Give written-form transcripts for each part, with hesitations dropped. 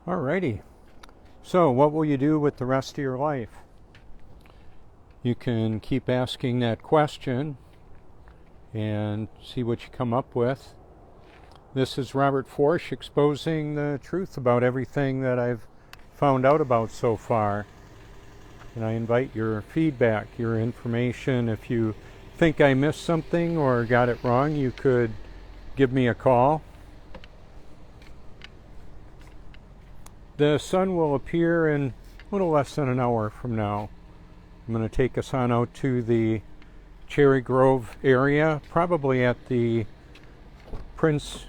Alrighty, so what will you do with the rest of your life? You can keep asking that question and see what you come up with. This is Robert Foertsch exposing the truth about everything that I've found out about so far. And I invite your feedback, your information. If you think I missed something or got it wrong, you could give me a call. The sun will appear in a little less than an hour from now. I'm going to take us on out to the Cherry Grove area, probably at the Prince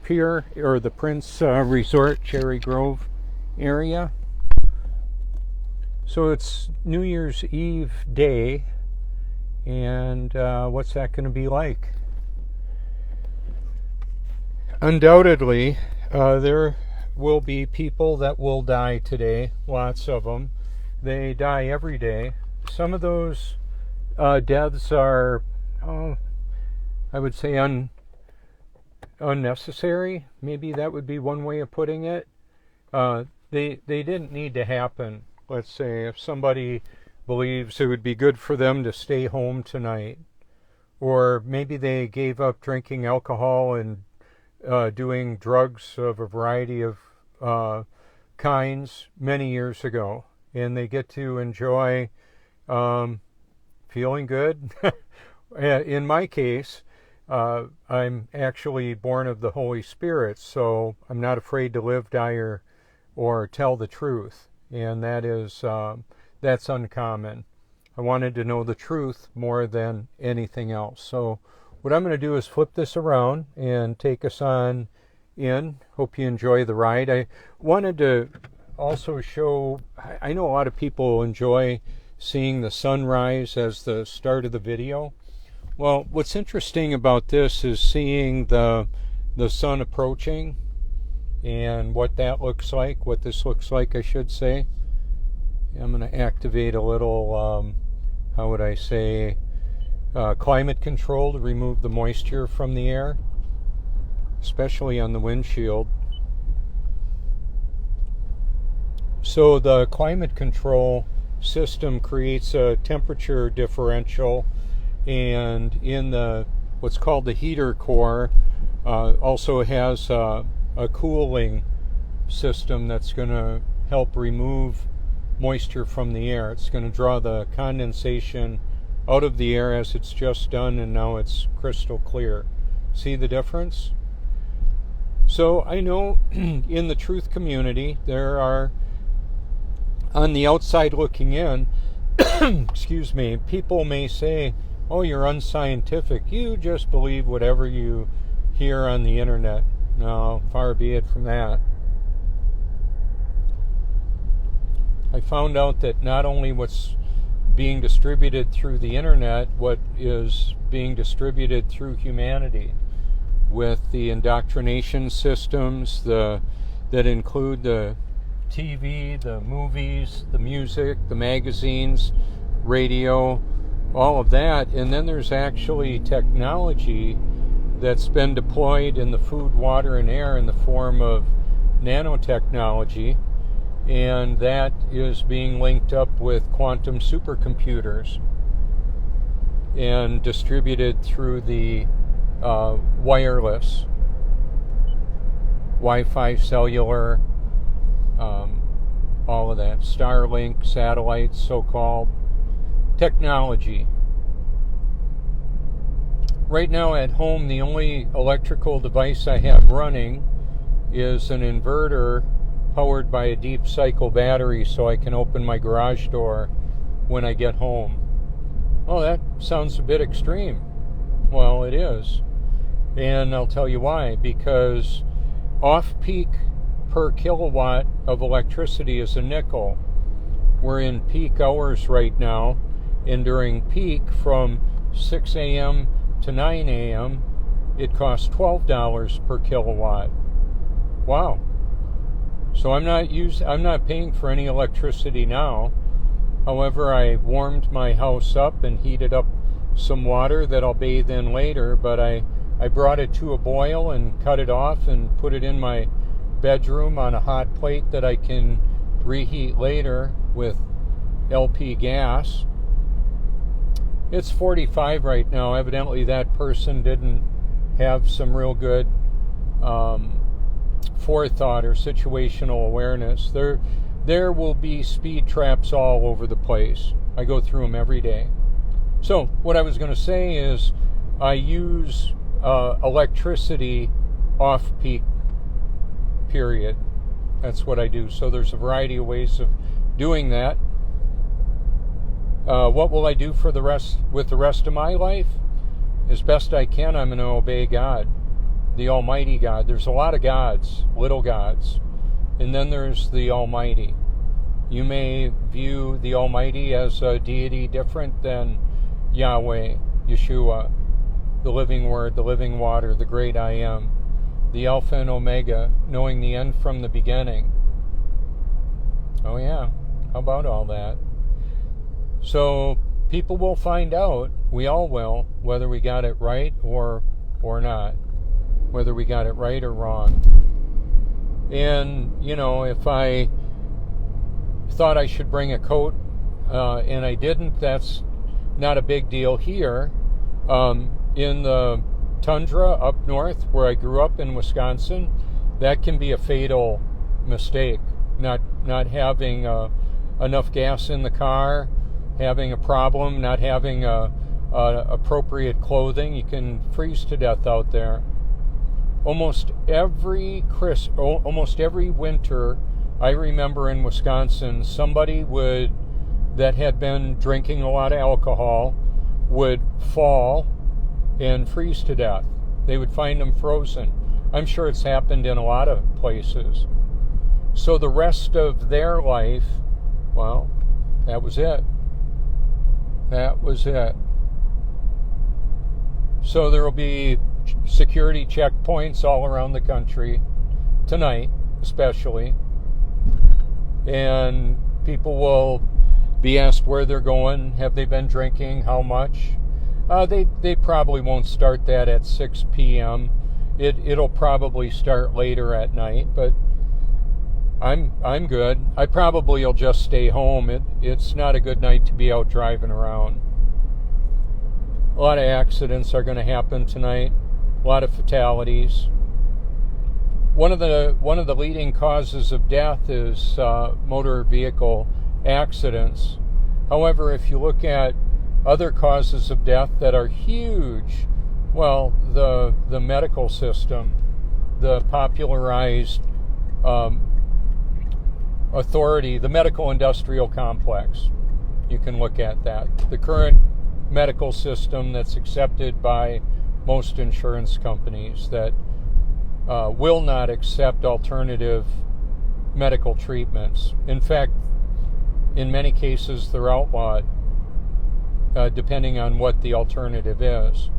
Pier or the Prince Resort Cherry Grove area. So it's New Year's Eve day, and what's that going to be like? Undoubtedly, there will be people that will die today, lots of them. They die every day. Some of those deaths are, I would say, unnecessary. Maybe that would be one way of putting it. They didn't need to happen. Let's say if somebody believes it would be good for them to stay home tonight, or maybe they gave up drinking alcohol and doing drugs of a variety of kinds many years ago, and they get to enjoy feeling good. In my case, I'm actually born of the Holy Spirit, so I'm not afraid to live, die, or tell the truth, and that's uncommon. I wanted to know the truth more than anything else. So what I'm going to do is flip this around and take us on in. Hope you enjoy the ride. I wanted to also show, I know a lot of people enjoy seeing the sunrise as the start of the video. Well, what's interesting about this is seeing the sun approaching and what that looks like, what this looks like, I should say. I'm going to activate a little, how would I say, climate control to remove the moisture from the air, especially on the windshield. So the climate control system creates a temperature differential, and in the what's called the heater core also has a cooling system that's going to help remove moisture from the air. It's going to draw the condensation out of the air as it's just done, and now it's crystal clear. See the difference? So I know in the truth community there are, on the outside looking in, excuse me, people may say, oh, you're unscientific, you just believe whatever you hear on the internet. No, far be it from that. I found out that not only what's being distributed through the internet, what is being distributed through humanity, with the indoctrination systems that include the TV, the movies, the music, the magazines, radio, all of that. And then there's actually technology that's been deployed in the food, water, and air in the form of nanotechnology, and that is being linked up with quantum supercomputers and distributed through the wireless, Wi-Fi, cellular, all of that, Starlink, satellites, so-called technology. Right now at home, the only electrical device I have running is an inverter powered by a deep cycle battery, so I can open my garage door when I get home. Oh, that sounds a bit extreme. Well, it is. And I'll tell you why. Because off-peak per kilowatt of electricity is a nickel. We're in peak hours right now, and during peak from 6 a.m. to 9 a.m., it costs $12 per kilowatt. Wow. So I'm not paying for any electricity now. However, I warmed my house up and heated up some water that I'll bathe in later, but I brought it to a boil and cut it off and put it in my bedroom on a hot plate that I can reheat later with LP gas. It's 45 right now. Evidently that person didn't have some real good forethought or situational awareness. There will be speed traps all over the place. I go through them every day. So what I was going to say is I use electricity off-peak period. That's what I do. So there's a variety of ways of doing that. What will I do for with the rest of my life? As best I can, I'm going to obey God, the Almighty God. There's a lot of gods, little gods, and then there's the Almighty. You may view the Almighty as a deity different than Yahweh, Yeshua, the living Word, the living water, the great I Am, the Alpha and Omega, knowing the end from the beginning. Oh yeah, how about all that? So people will find out, we all will, whether we got it right or not, whether we got it right or wrong. And, if I thought I should bring a coat and I didn't, that's not a big deal here. In the tundra up north where I grew up in Wisconsin, that can be a fatal mistake. Not having enough gas in the car, having a problem, not having appropriate clothing. You can freeze to death out there. Almost every winter, I remember in Wisconsin, somebody that had been drinking a lot of alcohol would fall and freeze to death. They would find them frozen. I'm sure it's happened in a lot of places. So the rest of their life, well, that was it. That was it. So there will be security checkpoints all around the country tonight, especially, and people will be asked where they're going, have they been drinking, how much. They probably won't start that at 6 p.m. It'll probably start later at night, but I'm good. I probably will just stay home. It's not a good night to be out driving around. A lot of accidents are going to happen tonight. A lot of fatalities. One of the leading causes of death is motor vehicle accidents. However, if you look at other causes of death that are huge, well, the medical system, the popularized authority, the medical industrial complex, you can look at that. The current medical system that's accepted by most insurance companies that will not accept alternative medical treatments. In fact, in many cases, they're outlawed, depending on what the alternative is.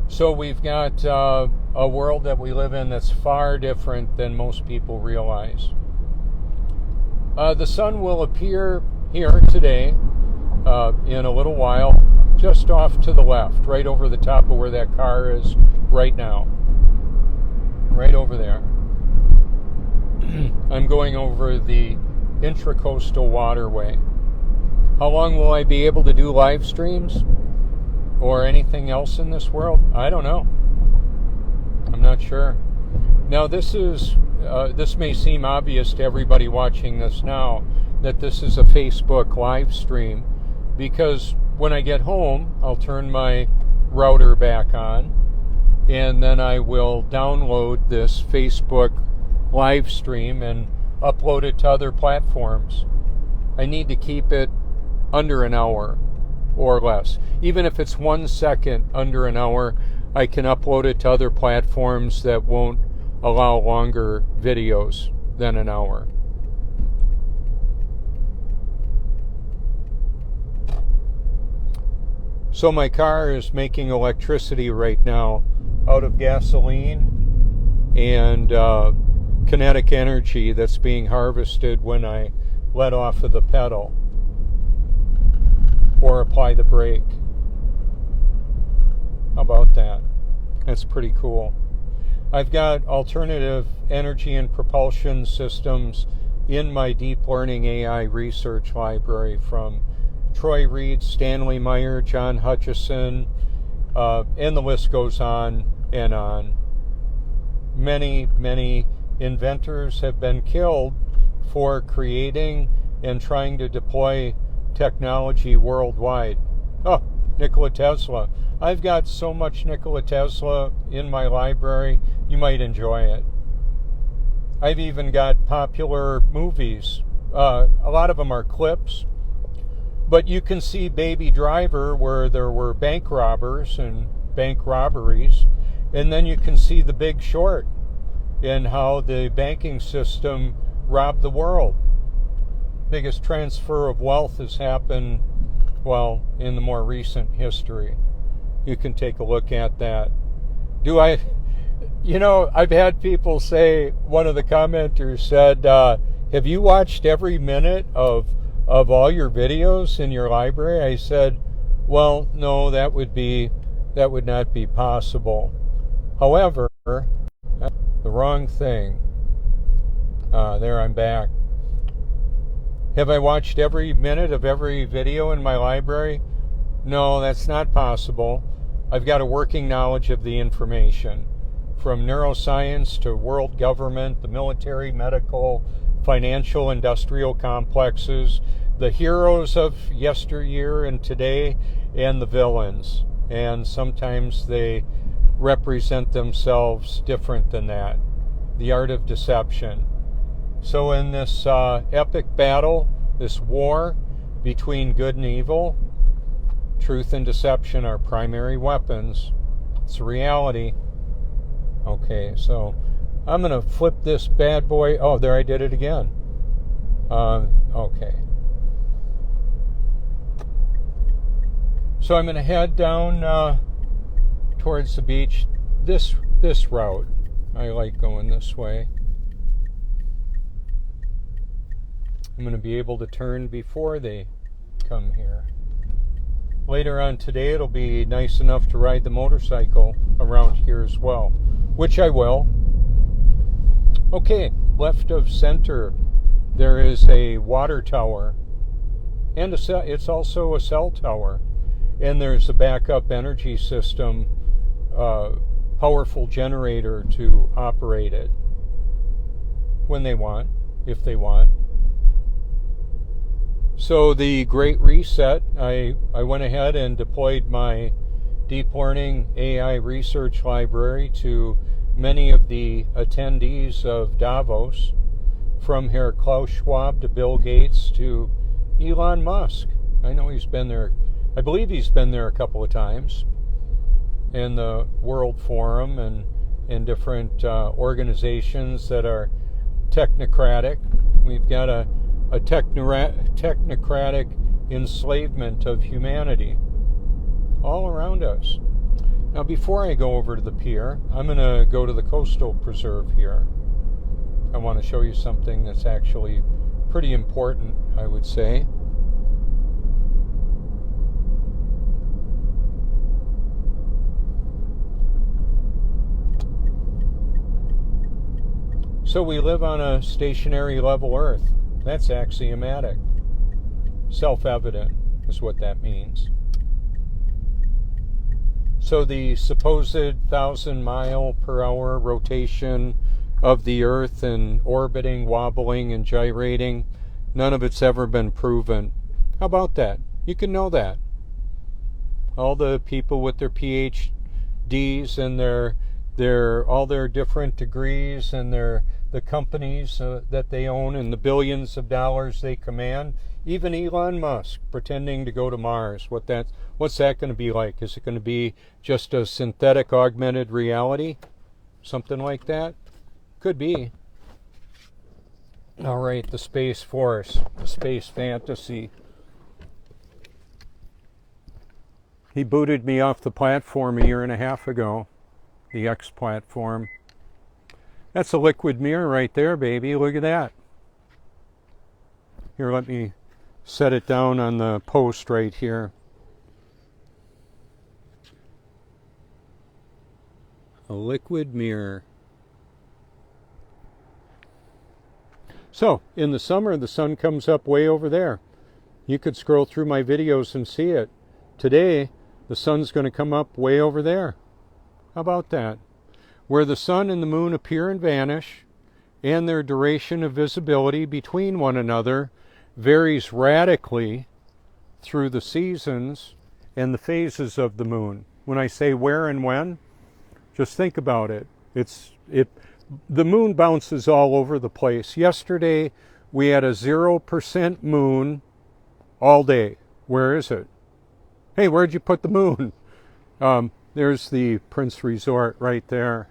So we've got a world that we live in that's far different than most people realize. The sun will appear here today in a little while, just off to the left, right over the top of where that car is right now. Right over there. I'm going over the Intracoastal Waterway. How long will I be able to do live streams or anything else in this world? I don't know. I'm not sure. Now this may seem obvious to everybody watching this now that this is a Facebook live stream, because when I get home, I'll turn my router back on, and then I will download this Facebook live stream and upload it to other platforms. I need to keep it under an hour or less. Even if it's 1 second under an hour, I can upload it to other platforms that won't allow longer videos than an hour. So my car is making electricity right now out of gasoline and kinetic energy that's being harvested when I let off of the pedal or apply the brake. How about that? That's pretty cool. I've got alternative energy and propulsion systems in my deep learning AI research library from Troy Reed, Stanley Meyer, John Hutchison, and the list goes on and on. Many, many inventors have been killed for creating and trying to deploy technology worldwide. Oh, Nikola Tesla. I've got so much Nikola Tesla in my library, you might enjoy it. I've even got popular movies. A lot of them are clips, but you can see Baby Driver, where there were bank robbers and bank robberies, and then you can see The Big Short and how the banking system robbed the world. Biggest transfer of wealth has happened, well, in the more recent history. You can take a look at that. I've had people say, one of the commenters said, have you watched every minute of all your videos in your library? I said, well, no, that would not be possible. However, that's the wrong thing. There, I'm back. Have I watched every minute of every video in my library? No, that's not possible. I've got a working knowledge of the information, from neuroscience to world government, the military, medical, financial, industrial complexes, the heroes of yesteryear and today, and the villains. And sometimes they represent themselves different than that. The art of deception. So in this epic battle, this war between good and evil, truth and deception are primary weapons. It's a reality. Okay, so I'm going to flip this bad boy. Oh, there, I did it again. Okay. So I'm going to head down towards the beach. This route. I like going this way. I'm going to be able to turn before they come here. Later on today, it'll be nice enough to ride the motorcycle around here as well, which I will. Okay, left of center, there is a water tower, and it's also a cell tower, and there's a backup energy system, powerful generator to operate it when they want, if they want. So the Great Reset, I went ahead and deployed my deep learning AI research library to many of the attendees of Davos, from Herr Klaus Schwab to Bill Gates to Elon Musk. I know he's been there. I believe he's been there a couple of times, in the World Forum and different organizations that are technocratic. We've got a technocratic enslavement of humanity all around us. Now, before I go over to the pier, I'm going to go to the coastal preserve here. I want to show you something that's actually pretty important, I would say. So we live on a stationary level Earth. That's axiomatic. Self-evident is what that means. So the supposed 1,000-mile-per-hour rotation of the Earth and orbiting, wobbling, and gyrating, none of it's ever been proven. How about that? You can know that. All the people with their PhDs and all their different degrees and the companies that they own and the billions of dollars they command. Even Elon Musk pretending to go to Mars. What's that going to be like? Is it going to be just a synthetic augmented reality? Something like that? Could be. All right, the Space Force, the space fantasy. He booted me off the platform a year and a half ago, the X platform. That's a liquid mirror right there, baby. Look at that. Here, let me set it down on the post right here. A liquid mirror. So in the summer, the sun comes up way over there. You could scroll through my videos and see it. Today, the sun's going to come up way over there. How about that? Where the sun and the moon appear and vanish, and their duration of visibility between one another varies radically through the seasons and the phases of the moon. When I say where and when, just think about it. The moon bounces all over the place. Yesterday, we had a 0% moon all day. Where is it? Hey, where'd you put the moon? There's the Prince Resort right there.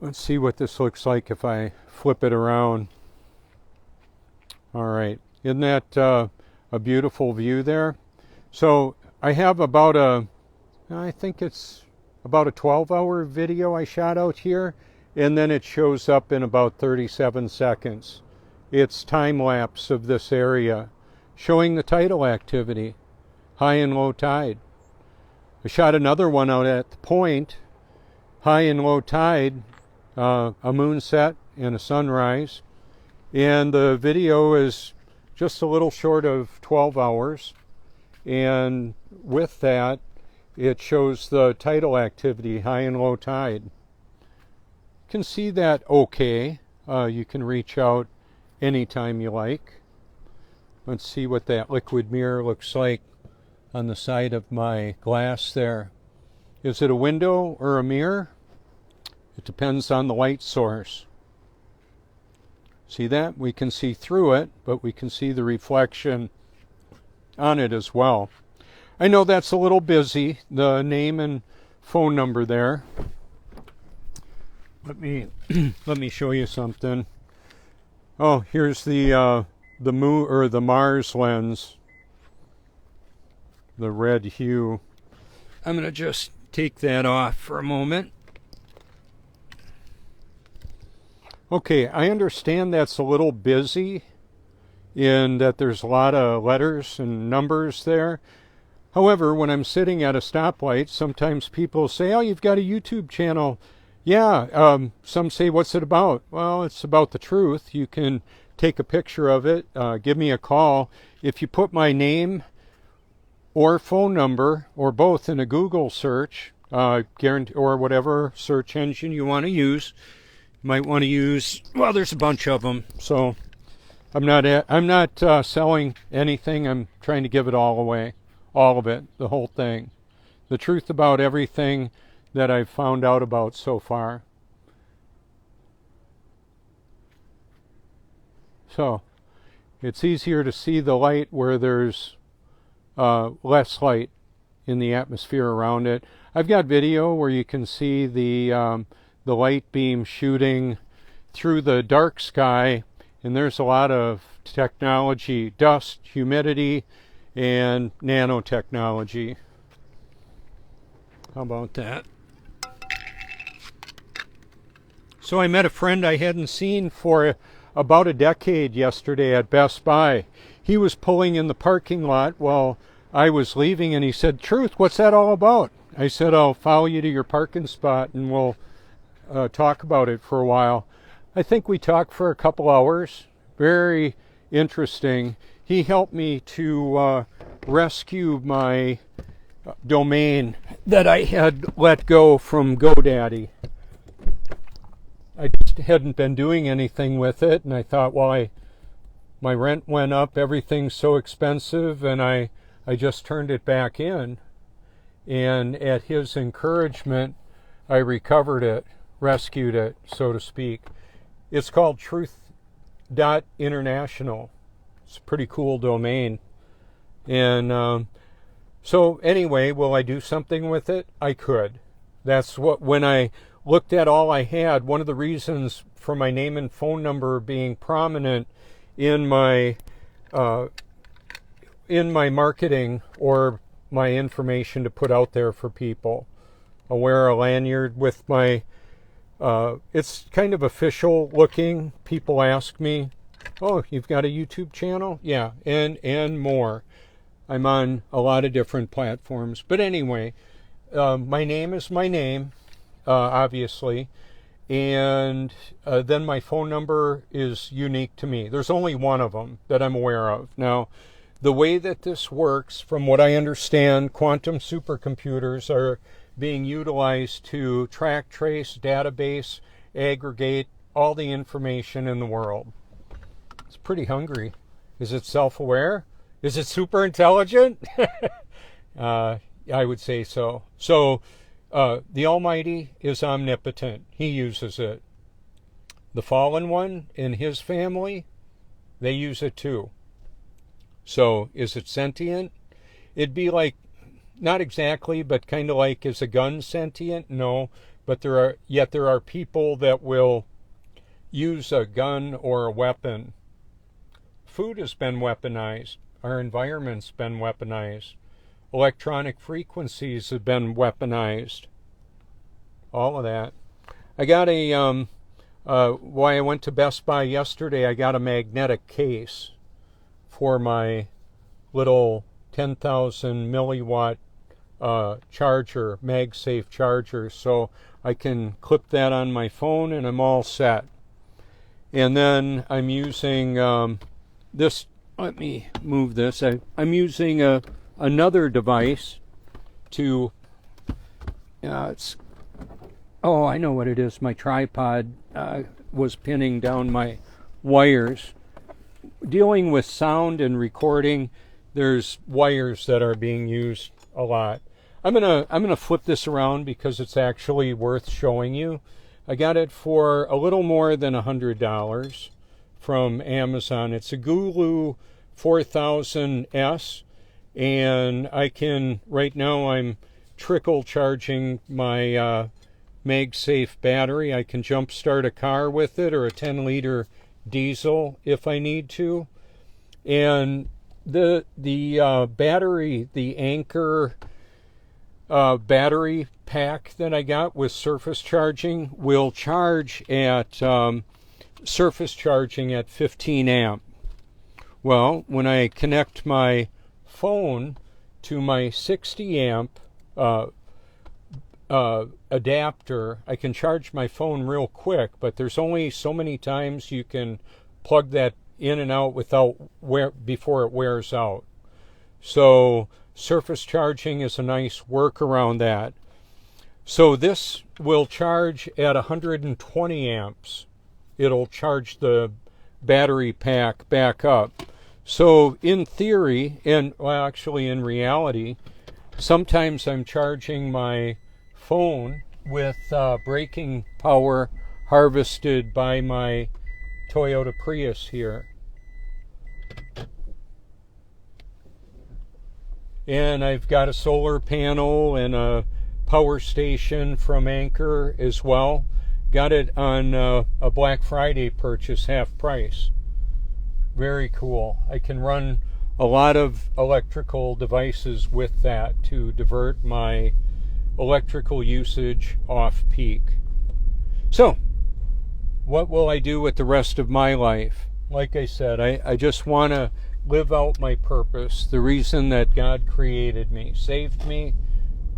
Let's see what this looks like if I flip it around. All right. Isn't that a beautiful view there? So I have I think it's about a 12-hour video I shot out here, and then it shows up in about 37 seconds. It's time-lapse of this area, showing the tidal activity, high and low tide. I shot another one out at the point, high and low tide, a moonset and a sunrise, and the video is just a little short of 12 hours, and with that it shows the tidal activity, high and low tide. You can see that okay. You can reach out anytime you like. Let's see what that liquid mirror looks like on the side of my glass there. Is it a window or a mirror? It depends on the light source. See that? We can see through it, but we can see the reflection on it as well. I know that's a little busy, the name and phone number there. Let me show you something. Oh, here's the moon or the Mars lens, the red hue. I'm going to just take that off for a moment. Okay, I understand that's a little busy in that there's a lot of letters and numbers there. However, when I'm sitting at a stoplight, sometimes people say, oh, you've got a YouTube channel. Yeah, some say, what's it about? Well, it's about the truth. You can take a picture of it, give me a call. If you put my name or phone number or both in a Google search, guarantee, or whatever search engine you want to use, you might want to use, well, there's a bunch of them. So I'm not selling anything. I'm trying to give it all away, all of it, the whole thing, the truth about everything that I've found out about so far. So it's easier to see the light where there's less light in the atmosphere around it. I've got video where you can see the light beam shooting through the dark sky, and there's a lot of technology, dust, humidity, and nanotechnology. How about that? So I met a friend I hadn't seen for about a decade yesterday at Best Buy. He was pulling in the parking lot while I was leaving, and he said, Truth, what's that all about? I said, I'll follow you to your parking spot and we'll talk about it for a while. I think we talked for a couple hours. Very interesting. He helped me to rescue my domain that I had let go from GoDaddy. I just hadn't been doing anything with it, and I thought, well, my rent went up, everything's so expensive, and I just turned it back in. And at his encouragement, I recovered it, rescued it, so to speak. It's called truth.international. It's a pretty cool domain. And so anyway, will I do something with it? I could. That's what, when I looked at all I had, one of the reasons for my name and phone number being prominent in my marketing or my information to put out there for people. I'll wear a lanyard with my, it's kind of official looking. People ask me, oh, you've got a YouTube channel? Yeah, and more. I'm on a lot of different platforms. But anyway, my name is my name, obviously. and then my phone number is unique to me. There's only one of them that I'm aware of. Now, the way that this works, from what I understand, quantum supercomputers are being utilized to track, trace, database, aggregate all the information in the world. It's pretty hungry. Is it self-aware? Is it super intelligent? I would say so. So the Almighty is omnipotent. He uses it. The fallen one in his family, they use it too. So is it sentient? It'd be like, not exactly, but kind of like, is a gun sentient? No, but there are people that will use a gun or a weapon. Food has been weaponized. Our environment's been weaponized. Electronic frequencies have been weaponized. All of that. I got why I went to Best Buy yesterday, I got a magnetic case for my little 10,000 milliwatt charger, MagSafe charger, so I can clip that on my phone and I'm all set. And then I'm using this. Let me move this. I'm using another device to. I know what it is. My tripod was pinning down my wires. Dealing with sound and recording, there's wires that are being used a lot. I'm gonna flip this around because it's actually worth showing you. I got it for a little more than $100 from Amazon. It's a Gulu 4000S, and I can, right now I'm trickle charging my MagSafe battery. I can jump start a car with it, or a 10-liter diesel if I need to. And the battery, the Anchor battery pack that I got with surface charging will charge at surface charging at 15 amp. Well, when I connect my phone to my 60 amp adapter, I can charge my phone real quick, but there's only so many times you can plug that in and out before it wears out. So surface charging is a nice workaround that. So this will charge at 120 amps. It'll charge the battery pack back up. So in theory, and well, actually in reality, sometimes I'm charging my phone with braking power harvested by my Toyota Prius here. And I've got a solar panel and a power station from Anchor as well. Got it on a Black Friday purchase, half price. Very cool. I can run a lot of electrical devices with that to divert my electrical usage off peak. So, what will I do with the rest of my life? Like I said, I just want to live out my purpose, the reason that God created me, saved me,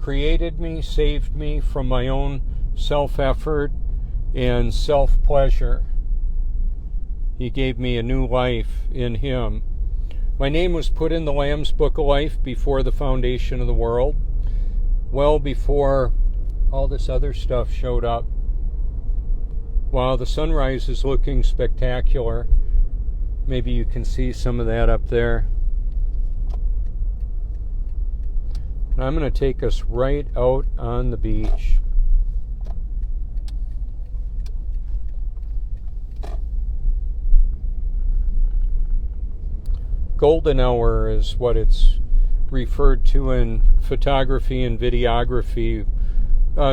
created me, saved me from my own self-effort and self-pleasure. He gave me a new life in Him. My name was put in the Lamb's Book of Life before the foundation of the world, well before all this other stuff showed up. Wow, the sunrise is looking spectacular. Maybe you can see some of that up there. I'm going to take us right out on the beach. Golden hour is what it's referred to in photography and videography.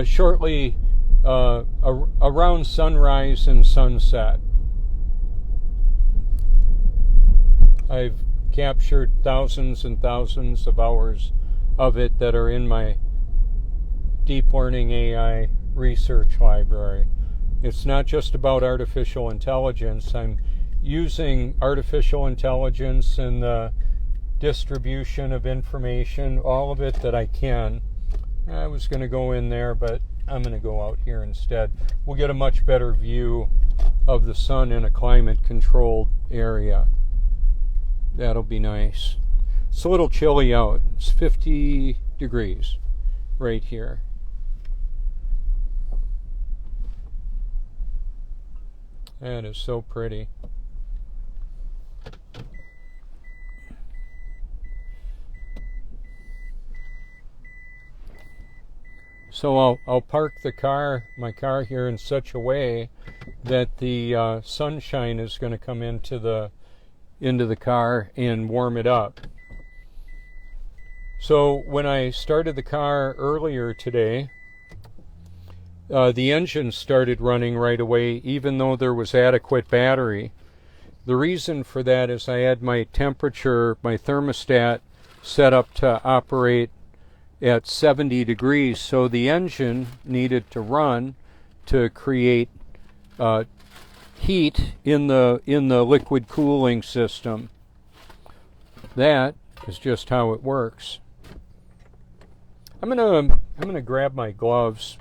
Shortly around sunrise and sunset. I've captured thousands and thousands of hours of it that are in my deep learning AI research library. It's not just about artificial intelligence. I'm using artificial intelligence and the distribution of information, all of it that I can. I was going to go in there, but I'm going to go out here instead. We'll get a much better view of the sun in a climate-controlled area. That'll be nice. It's a little chilly out. It's 50 degrees right here. That is so pretty. So I'll park my car here in such a way that the sunshine is going to come into the car and warm it up. So when I started the car earlier today, the engine started running right away, even though there was adequate battery. The reason for that is I had my temperature, my thermostat, set up to operate at 70 degrees, so the engine needed to run to create heat in the liquid cooling system. That is just how it works. I'm gonna grab my gloves.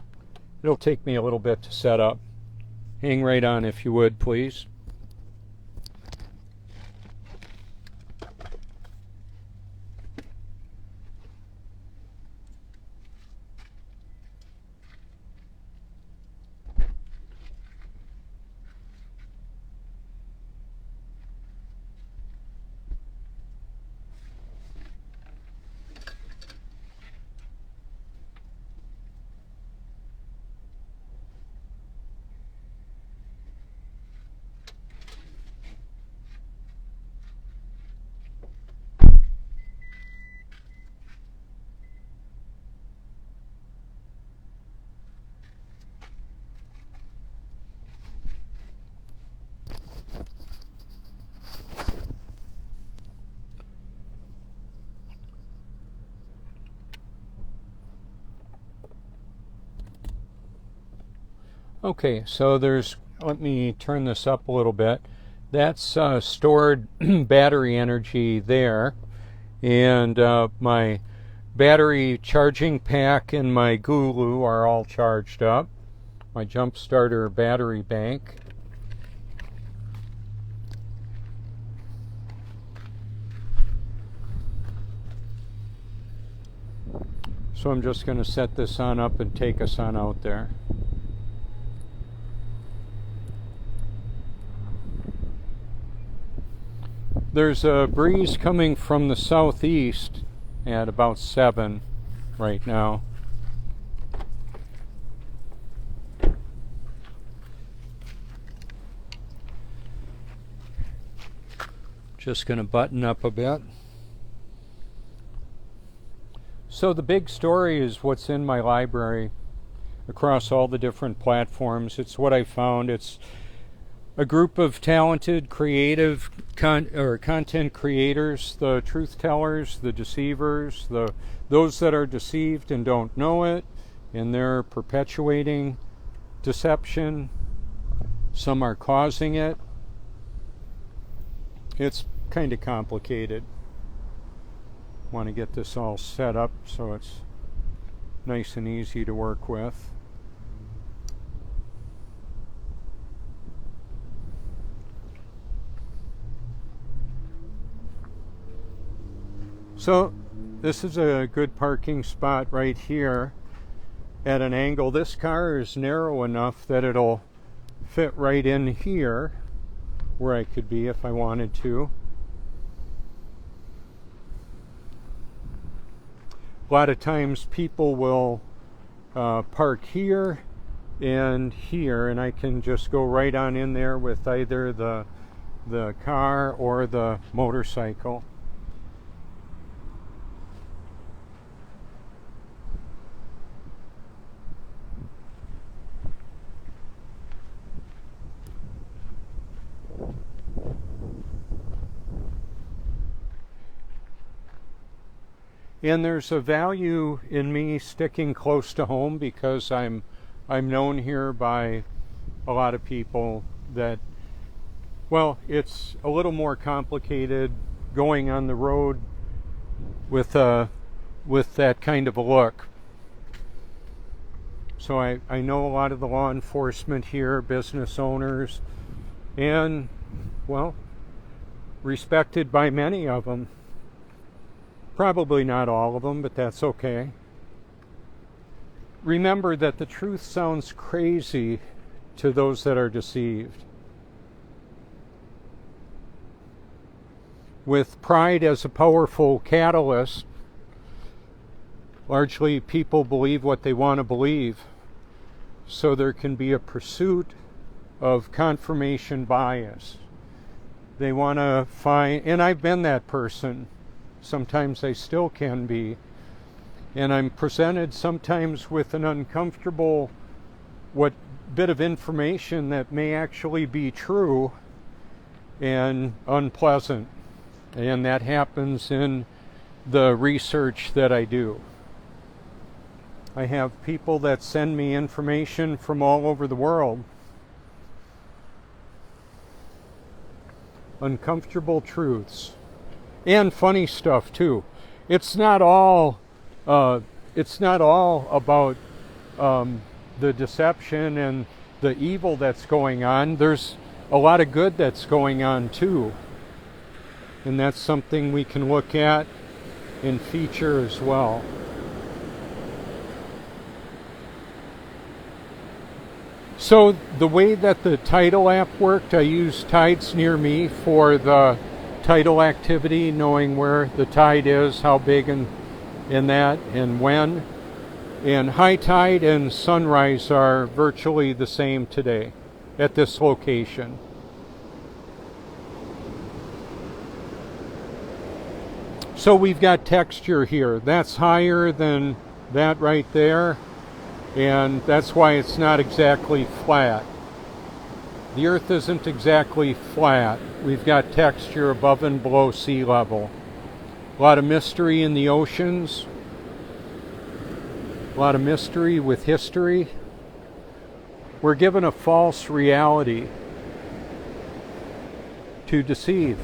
It'll take me a little bit to set up. Hang right on if you would, please. Okay, so let me turn this up a little bit. That's stored battery energy there, and my battery charging pack and my Gulu are all charged up. My jump starter battery bank. So I'm just going to set this on up and take us on out there. There's a breeze coming from the southeast at about 7 right now. Just going to button up a bit. So the big story is what's in my library across all the different platforms. It's what I found. It's a group of talented, creative content creators, the truth tellers, the deceivers, those that are deceived and don't know it, and they're perpetuating deception. Some are causing it. It's kind of complicated. Want to get this all set up so it's nice and easy to work with. So this is a good parking spot right here at an angle. This car is narrow enough that it'll fit right in here where I could be if I wanted to. A lot of times people will park here and here, and I can just go right on in there with either the car or the motorcycle. And there's a value in me sticking close to home because I'm known here by a lot of people that, well, it's a little more complicated going on the road with that kind of a look. So I know a lot of the law enforcement here, business owners, and, well, respected by many of them. Probably not all of them, but that's okay. Remember that the truth sounds crazy to those that are deceived. With pride as a powerful catalyst, largely people believe what they want to believe, so there can be a pursuit of confirmation bias. They want to find, and I've been that person, sometimes I still can be, and I'm presented sometimes with an uncomfortable bit of information that may actually be true and unpleasant. And that happens in the research that I do. I have people that send me information from all over the world. Uncomfortable truths. And funny stuff too. It's not all about the deception and the evil that's going on. There's a lot of good that's going on too. And that's something we can look at and feature as well. So the way that the tidal app worked, I used tides near me for the tidal activity, knowing where the tide is, how big and that, and when. And high tide and sunrise are virtually the same today at this location. So we've got texture here. That's higher than that right there, and that's why it's not exactly flat. The earth isn't exactly flat. We've got texture above and below sea level. A lot of mystery in the oceans. A lot of mystery with history. We're given a false reality to deceive.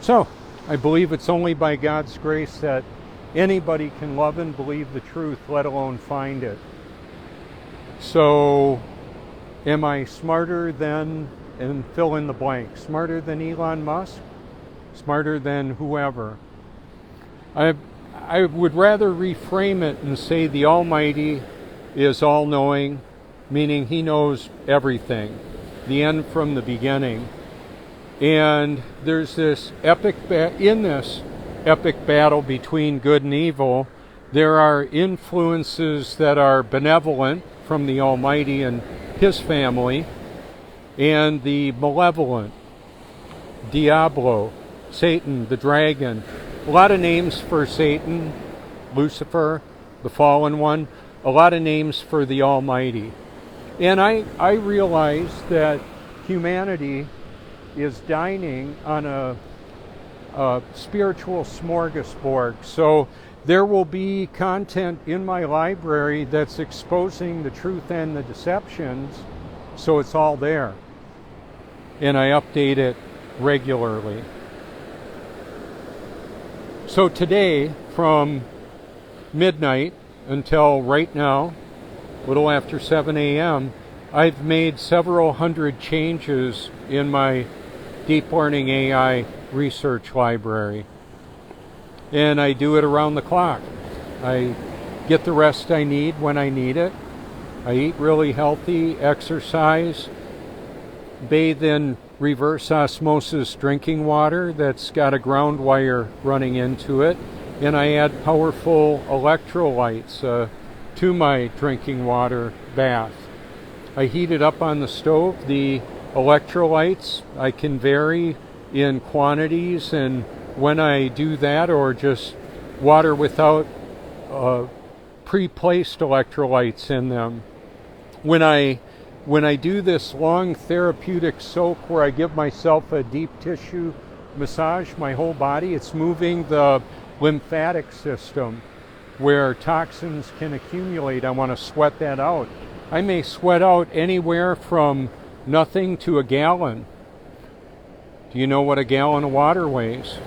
So, I believe it's only by God's grace that anybody can love and believe the truth, let alone find it. So, am I smarter than, and fill in the blank, smarter than Elon Musk? Smarter than whoever? I would rather reframe it and say the Almighty is all-knowing, meaning He knows everything, the end from the beginning. And there's this in this epic battle between good and evil, there are influences that are benevolent from the Almighty and His family, and the malevolent, Diablo, Satan, the dragon. A lot of names for Satan, Lucifer, the fallen one, a lot of names for the Almighty. And I realize that humanity is dining on a spiritual smorgasbord. So there will be content in my library that's exposing the truth and the deceptions, so it's all there. And I update it regularly. So today, from midnight until right now, a little after 7 a.m., I've made several hundred changes in my deep learning AI research library. And I do it around the clock. I get the rest I need when I need it. I eat really healthy, exercise, bathe in reverse osmosis drinking water that's got a ground wire running into it, and I add powerful electrolytes to my drinking water bath. I heat it up on the stove. The electrolytes I can vary in quantities, and when I do that, or just water without pre-placed electrolytes in them. When I do this long therapeutic soak where I give myself a deep tissue massage, my whole body, it's moving the lymphatic system where toxins can accumulate. I want to sweat that out. I may sweat out anywhere from nothing to a gallon. Do you know what a gallon of water weighs?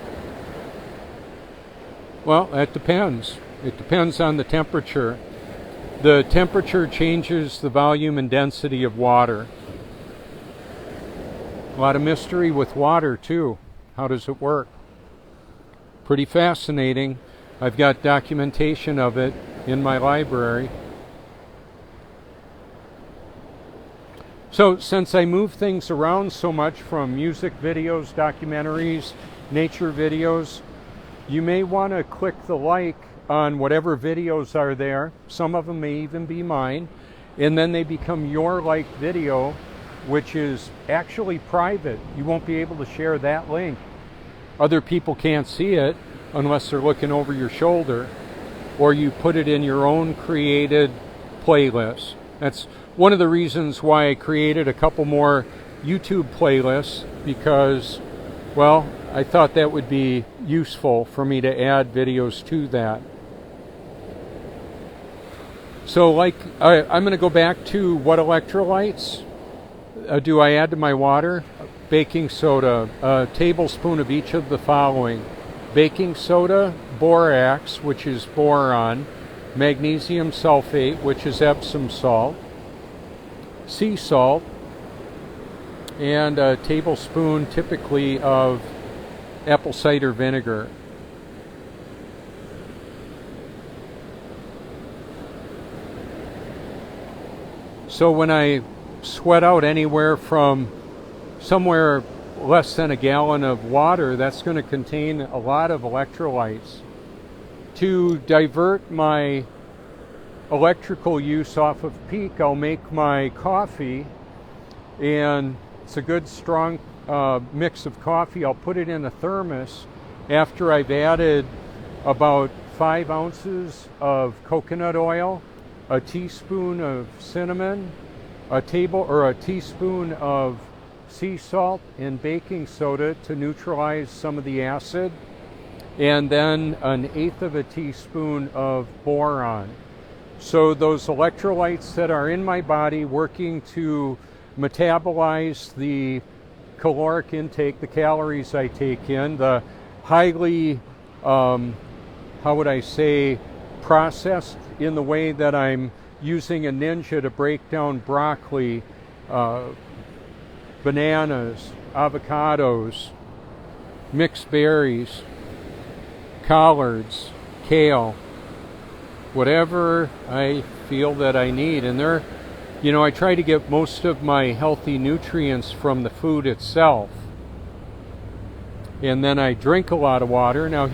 Well, that depends. It depends on the temperature. The temperature changes the volume and density of water. A lot of mystery with water too. How does it work? Pretty fascinating. I've got documentation of it in my library. So since I move things around so much from music videos, documentaries, nature videos, you may want to click the like on whatever videos are there. Some of them may even be mine. And then they become your like video, which is actually private. You won't be able to share that link. Other people can't see it unless they're looking over your shoulder, or you put it in your own created playlist. That's one of the reasons why I created a couple more YouTube playlists, because, well, I thought that would be useful for me to add videos to that. So like, I'm going to go back to what electrolytes do I add to my water? Baking soda, a tablespoon of each of the following. Baking soda, borax, which is boron, magnesium sulfate, which is Epsom salt, sea salt, and a tablespoon typically of apple cider vinegar. So when I sweat out anywhere from somewhere less than a gallon of water, that's going to contain a lot of electrolytes. To divert my electrical use off of peak, I'll make my coffee, and it's a good strong mix of coffee. I'll put it in a thermos after I've added about 5 ounces of coconut oil, a teaspoon of cinnamon, a teaspoon of sea salt and baking soda to neutralize some of the acid, and then 1/8 of a teaspoon of boron. So those electrolytes that are in my body working to metabolize the caloric intake, the calories I take in, the highly, how would I say, processed in the way that I'm using a Ninja to break down broccoli, bananas, avocados, mixed berries, collards, kale, whatever I feel that I need. And I try to get most of my healthy nutrients from the food itself. And then I drink a lot of water. Now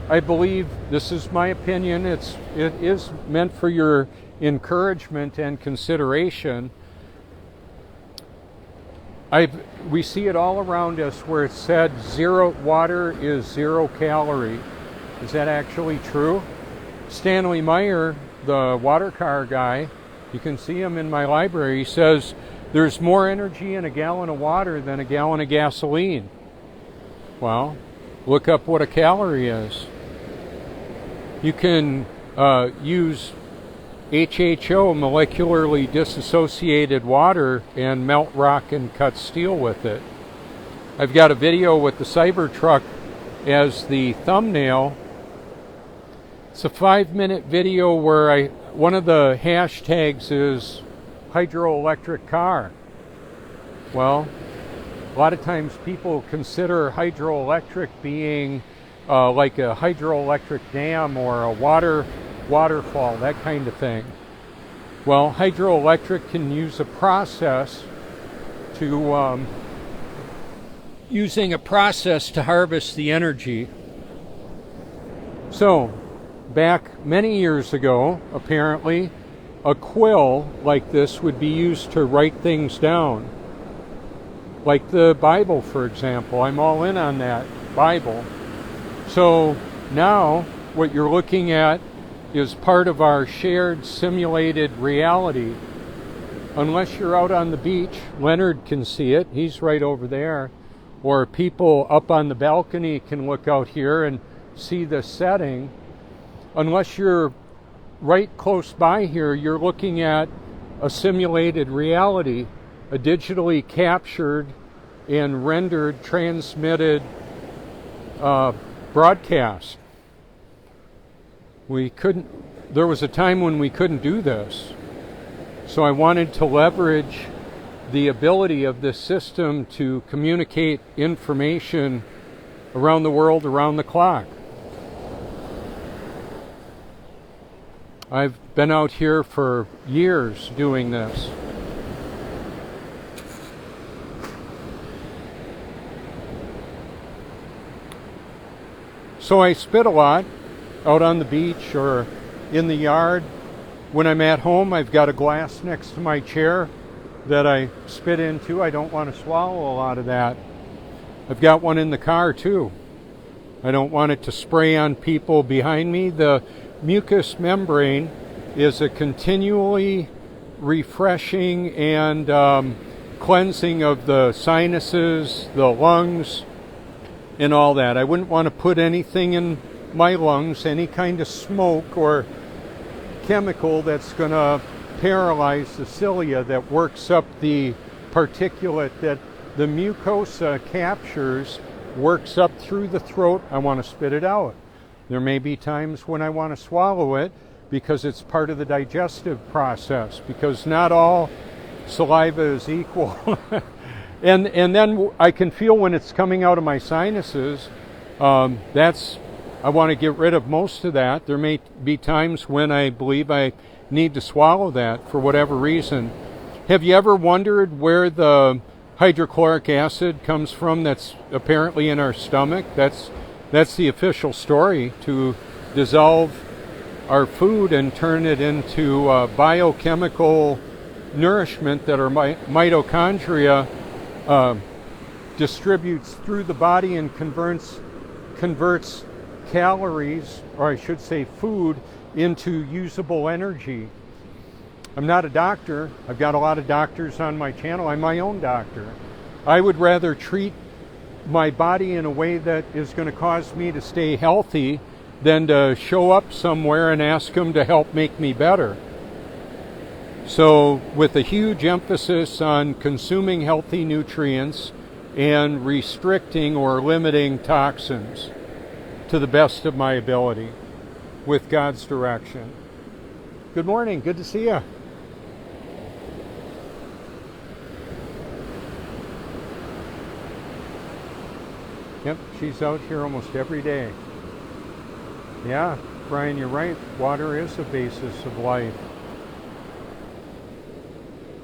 I believe, this is my opinion, it is meant for your encouragement and consideration. We see it all around us where it said water is 0 calorie. Is that actually true? Stanley Meyer, the water car guy, you can see him in my library, he says there's more energy in a gallon of water than a gallon of gasoline. Well, look up what a calorie is. You can use HHO, molecularly dissociated water, and melt rock and cut steel with it. I've got a video with the Cybertruck as the thumbnail. It's a 5-minute video where one of the hashtags is hydroelectric car. Well, a lot of times people consider hydroelectric being like a hydroelectric dam or a waterfall, that kind of thing. Well, hydroelectric can use a process to using a process to harvest the energy. So back many years ago, apparently, a quill like this would be used to write things down, like the Bible, for example. I'm all in on that Bible. So now what you're looking at is part of our shared simulated reality. Unless you're out on the beach, Leonard can see it, he's right over there, or people up on the balcony can look out here and see the setting. Unless you're right close by here, you're looking at a simulated reality, a digitally captured and rendered, transmitted broadcast. There was a time when we couldn't do this. So I wanted to leverage the ability of this system to communicate information around the world, around the clock. I've been out here for years doing this. So I spit a lot out on the beach or in the yard. When I'm at home, I've got a glass next to my chair that I spit into. I don't want to swallow a lot of that. I've got one in the car too. I don't want it to spray on people behind me. The mucous membrane is a continually refreshing and cleansing of the sinuses, the lungs, and all that. I wouldn't want to put anything in my lungs, any kind of smoke or chemical that's going to paralyze the cilia that works up the particulate that the mucosa captures, works up through the throat. I want to spit it out. There may be times when I want to swallow it because it's part of the digestive process, because not all saliva is equal. and then I can feel when it's coming out of my sinuses. I want to get rid of most of that. There may be times when I believe I need to swallow that for whatever reason. Have you ever wondered where the hydrochloric acid comes from that's apparently in our stomach? That's the official story, to dissolve our food and turn it into biochemical nourishment that our mitochondria distributes through the body and converts calories, or I should say food, into usable energy. I'm not a doctor. I've got a lot of doctors on my channel. I'm my own doctor. I would rather treat my body in a way that is going to cause me to stay healthy than to show up somewhere and ask them to help make me better. So with a huge emphasis on consuming healthy nutrients and restricting or limiting toxins to the best of my ability with God's direction. Good morning. Good to see you. Yep, she's out here almost every day. Yeah, Brian, you're right. Water is the basis of life.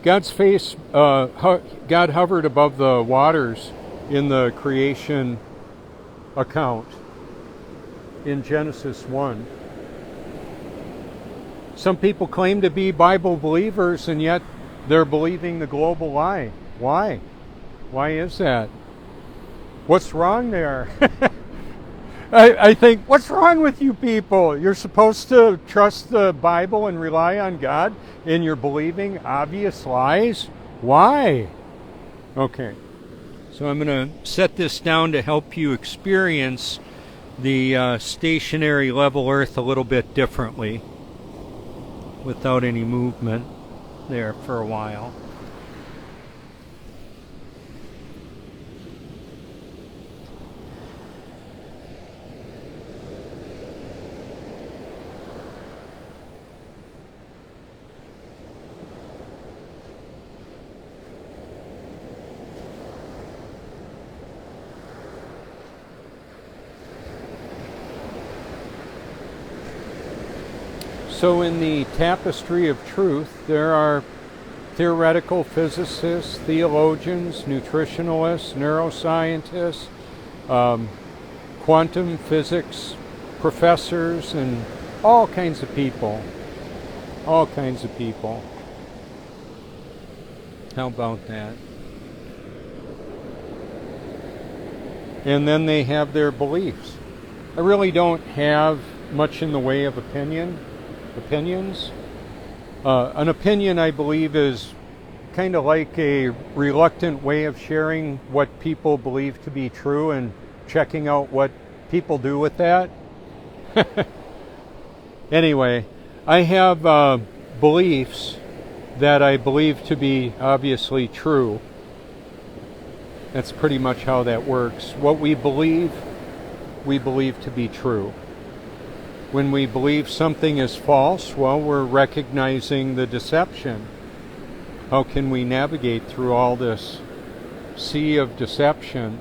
God hovered above the waters in the creation account in Genesis 1. Some people claim to be Bible believers, and yet they're believing the global lie. Why? Why is that? What's wrong there? I think, what's wrong with you people? You're supposed to trust the Bible and rely on God, and you're believing obvious lies? Why? Okay, so I'm going to set this down to help you experience the stationary level Earth a little bit differently without any movement there for a while. So in the tapestry of truth, there are theoretical physicists, theologians, nutritionalists, neuroscientists, quantum physics professors, and all kinds of people. All kinds of people. How about that? And then they have their beliefs. I really don't have much in the way of opinions. An opinion, I believe, is kind of like a reluctant way of sharing what people believe to be true and checking out what people do with that. Anyway, I have beliefs that I believe to be obviously true. That's pretty much how that works. What we believe to be true. When we believe something is false, well, we're recognizing the deception. How can we navigate through all this sea of deception?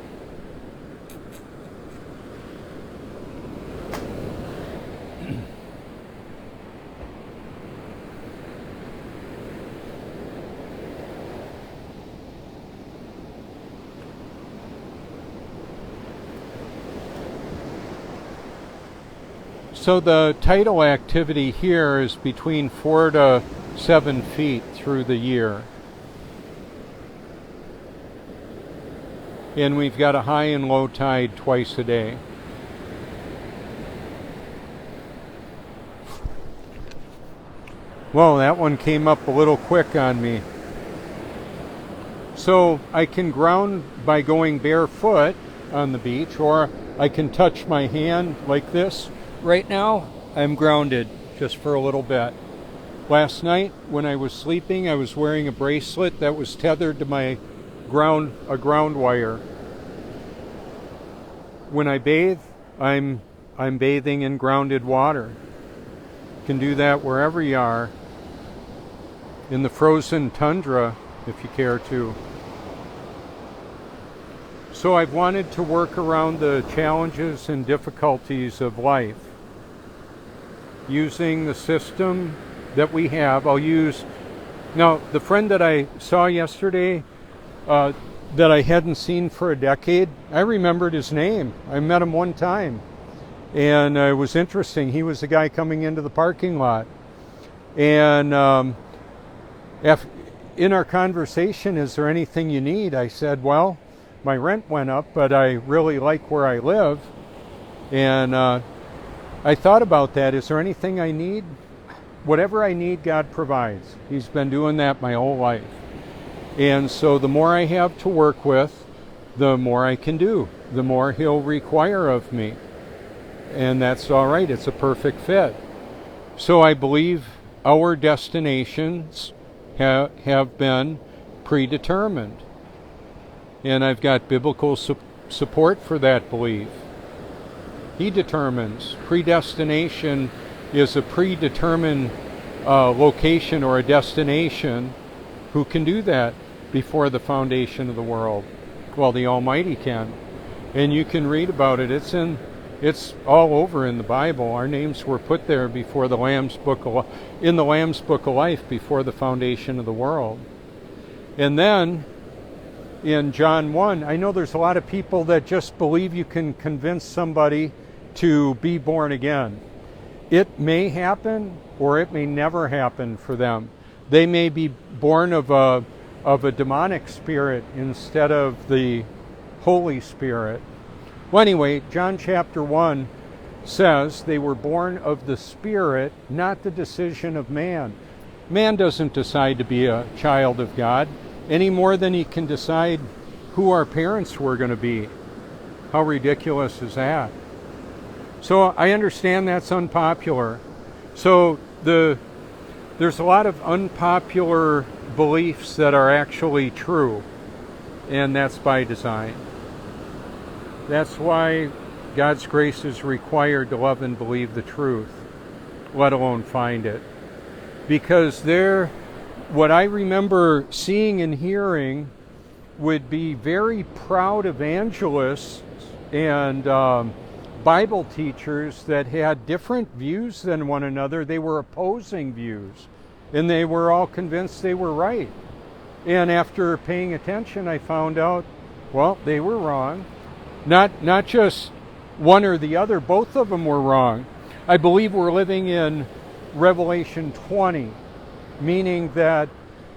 So the tidal activity here is between 4 to 7 feet through the year. And we've got a high and low tide twice a day. Whoa, that one came up a little quick on me. So I can ground by going barefoot on the beach, or I can touch my hand like this. Right now, I'm grounded just for a little bit. Last night, when I was sleeping, I was wearing a bracelet that was tethered to my ground wire. When I bathe, I'm bathing in grounded water. You can do that wherever you are, in the frozen tundra, if you care to. So I've wanted to work around the challenges and difficulties of life, using the system that we have. Now, the friend that I saw yesterday, that I hadn't seen for a decade, I remembered his name. I met him one time, and it was interesting. He was the guy coming into the parking lot, and in our conversation, is there anything you need? I said, well, my rent went up, but I really like where I live, and I thought about that. Is there anything I need? Whatever I need, God provides. He's been doing that my whole life. And so the more I have to work with, the more I can do, the more He'll require of me. And that's all right. It's a perfect fit. So I believe our destinations have been predetermined. And I've got biblical support for that belief. He determines. Predestination is a predetermined location or a destination. Who can do that before the foundation of the world? Well, the Almighty can. And you can read about it. It's all over in the Bible. Our names were put there before the Lamb's Book in the Lamb's Book of Life before the foundation of the world. And then in John 1, I know there's a lot of people that just believe you can convince somebody to be born again. It may happen or it may never happen for them. They may be born of a demonic spirit instead of the Holy Spirit. Well, anyway, John chapter 1 says they were born of the Spirit, not the decision of man. Man doesn't decide to be a child of God any more than he can decide who our parents were going to be. How ridiculous is that? So I understand that's unpopular. So there's a lot of unpopular beliefs that are actually true, and that's by design. That's why God's grace is required to love and believe the truth, let alone find it. Because what I remember seeing and hearing would be very proud evangelists and Bible teachers that had different views than one another. They were opposing views, and they were all convinced they were right. And after paying attention, I found out, well, they were wrong. Not just one or the other, both of them were wrong. I believe we're living in Revelation 20, meaning that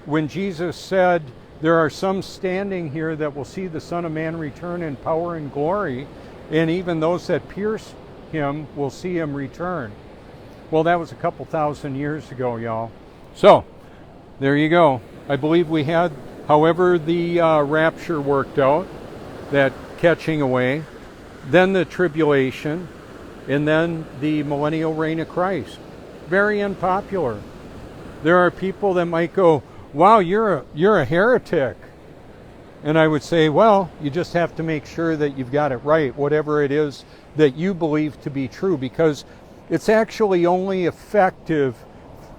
when Jesus said, there are some standing here that will see the Son of Man return in power and glory, and even those that pierce him will see him return. Well, that was a couple thousand years ago, y'all. So, there you go. I believe we had, however the rapture worked out, that catching away, then the tribulation, and then the millennial reign of Christ. Very unpopular. There are people that might go, wow, you're a heretic. And I would say, well, you just have to make sure that you've got it right, whatever it is that you believe to be true, because it's actually only effective,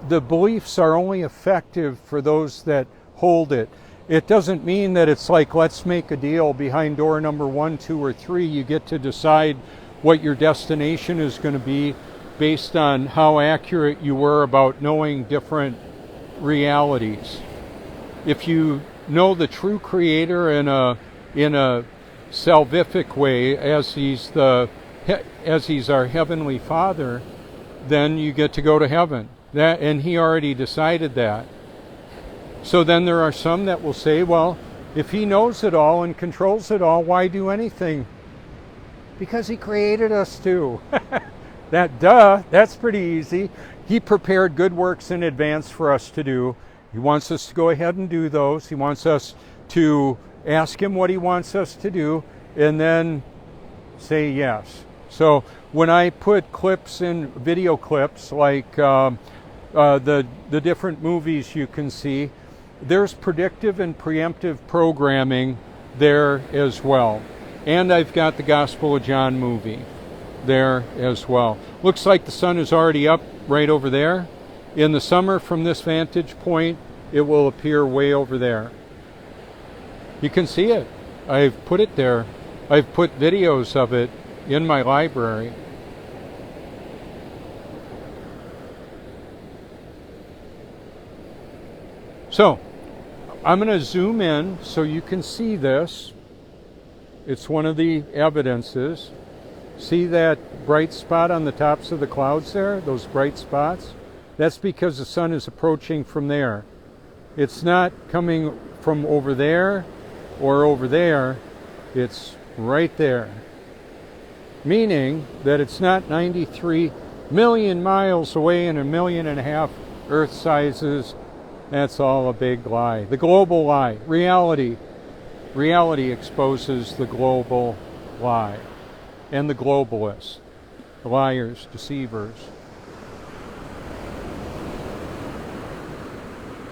the beliefs are only effective for those that hold it. It doesn't mean that it's like, let's make a deal behind door number 1, 2, or 3. You get to decide what your destination is going to be based on how accurate you were about knowing different realities. If you know the true Creator in a salvific way, as he's our Heavenly Father, then you get to go to heaven. And he already decided that. So then there are some that will say, well, if he knows it all and controls it all, why do anything? Because he created us too. That's pretty easy. He prepared good works in advance for us to do. He wants us to go ahead and do those. He wants us to ask him what he wants us to do and then say yes. So when I put clips in, video clips, like the different movies you can see, there's predictive and preemptive programming there as well. And I've got the Gospel of John movie there as well. Looks like the sun is already up right over there. In the summer, from this vantage point, it will appear way over there. You can see it. I've put it there. I've put videos of it in my library. So, I'm going to zoom in so you can see this. It's one of the evidences. See that bright spot on the tops of the clouds there? Those bright spots? That's because the sun is approaching from there. It's not coming from over there or over there. It's right there. Meaning that it's not 93 million miles away and 1.5 million Earth sizes. That's all a big lie. The global lie. Reality. Reality exposes the global lie. And the globalists. The liars, deceivers.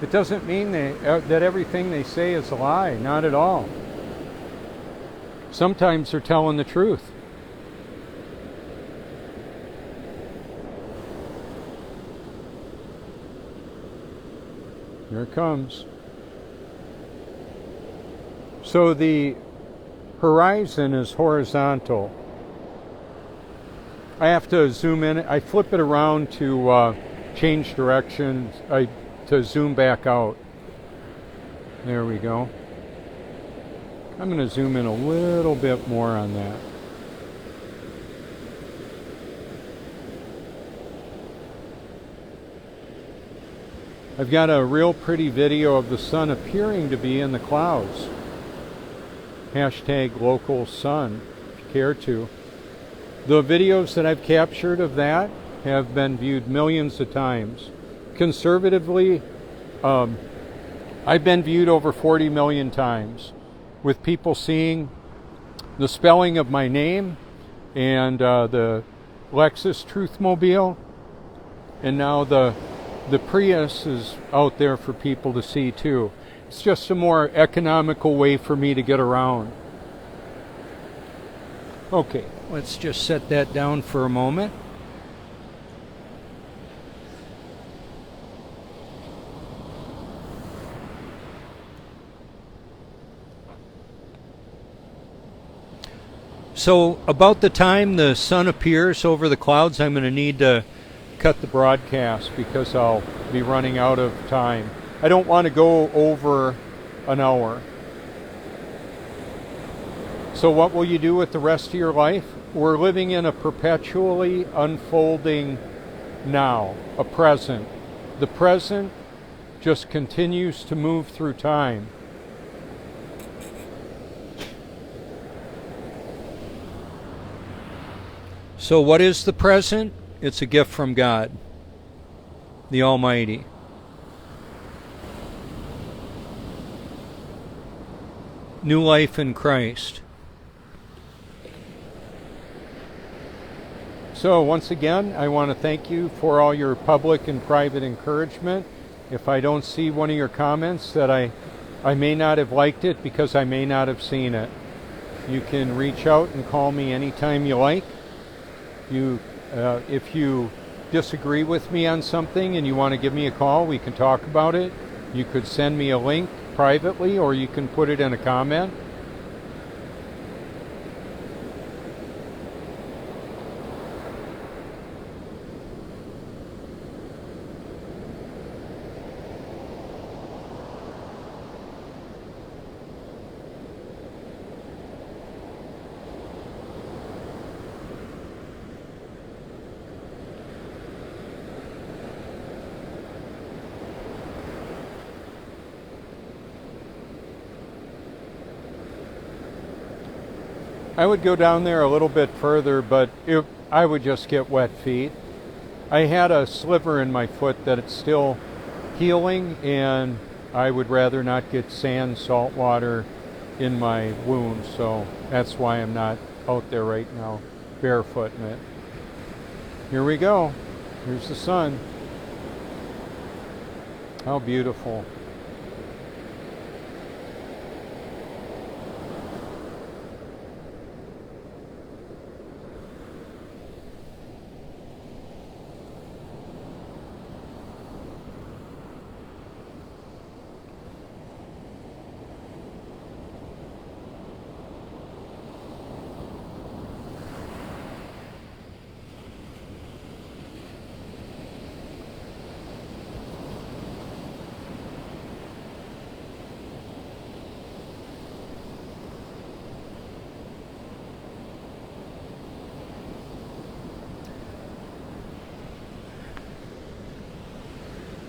It doesn't mean that everything they say is a lie. Not at all. Sometimes they're telling the truth. Here it comes. So the horizon is horizontal. I have to zoom in. I flip it around to change direction, to zoom back out. There we go. I'm going to zoom in a little bit more on that. I've got a real pretty video of the sun appearing to be in the clouds. Hashtag local sun, if you care to. The videos that I've captured of that have been viewed millions of times. Conservatively, I've been viewed over 40 million times, with people seeing the spelling of my name and the Lexus Truthmobile, and now the Prius is out there for people to see too. It's just a more economical way for me to get around. Okay, let's just set that down for a moment. So about the time the sun appears over the clouds, I'm going to need to cut the broadcast because I'll be running out of time. I don't want to go over an hour. So what will you do with the rest of your life? We're living in a perpetually unfolding now, a present. The present just continues to move through time. So what is the present? It's a gift from God, the Almighty. New life in Christ. So once again, I want to thank you for all your public and private encouragement. If I don't see one of your comments, that I may not have liked it because I may not have seen it. You can reach out and call me anytime you like. You If you disagree with me on something and you want to give me a call, we can talk about it. You could send me a link privately, or you can put it in a comment. I would go down there a little bit further, but I would just get wet feet. I had a sliver in my foot that it's still healing, and I would rather not get sand, salt water in my wound, so that's why I'm not out there right now, barefoot in it. Here we go. Here's the sun. How beautiful.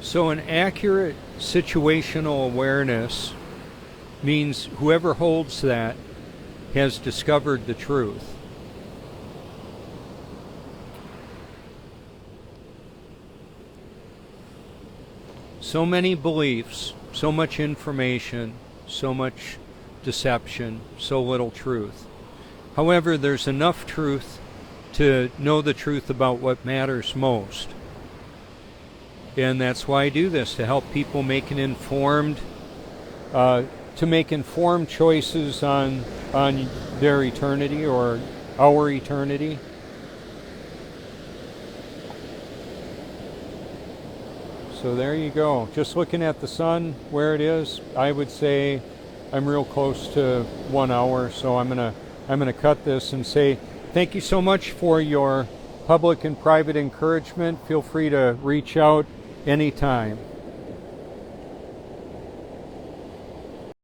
So an accurate situational awareness means whoever holds that has discovered the truth. So many beliefs, so much information, so much deception, so little truth. However, there's enough truth to know the truth about what matters most. And that's why I do this, to help people make an informed choices on their eternity or our eternity. So there you go. Just looking at the sun where it is, I would say I'm real close to 1 hour. So I'm gonna cut this and say thank you so much for your public and private encouragement. Feel free to reach out anytime.